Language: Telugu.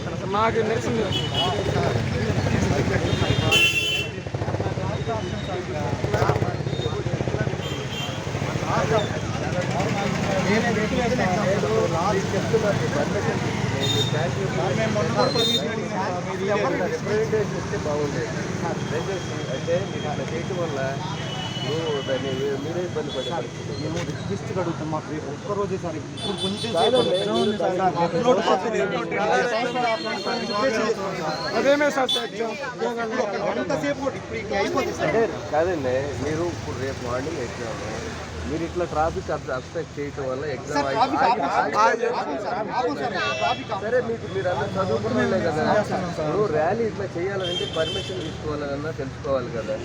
చెప్తాను సార్ నాకు తెలిసింది. రిప్రజెంటేషన్ ఇస్తే బాగుండేది. అంటే మీరు అట్లా చేయటం వల్ల దాన్ని మీరే ఇబ్బంది పడే పరిస్థితి. మేము రిక్వెస్ట్ అడుగుతాం, మాకు రేపు ఒక్కరోజే సార్, ఇప్పుడు కొంచెం అదేమే సార్ ఎంతసేపు అయిపోతుంది సార్. అంటే కాదండి, మీరు ఇప్పుడు రేపు మార్నింగ్ ఎగ్జామ్ మీరు ఇట్లా ట్రాఫిక్ అబ్స్ట్రక్ట్ చేయటం వల్ల ఎగ్జామ్ సరే మీకు మీరు అన్న చదువుకునే కదా. ఇప్పుడు ర్యాలీ ఇట్లా చేయాలంటే పర్మిషన్ తీసుకోవాలన్నా తెలుసుకోవాలి కదా.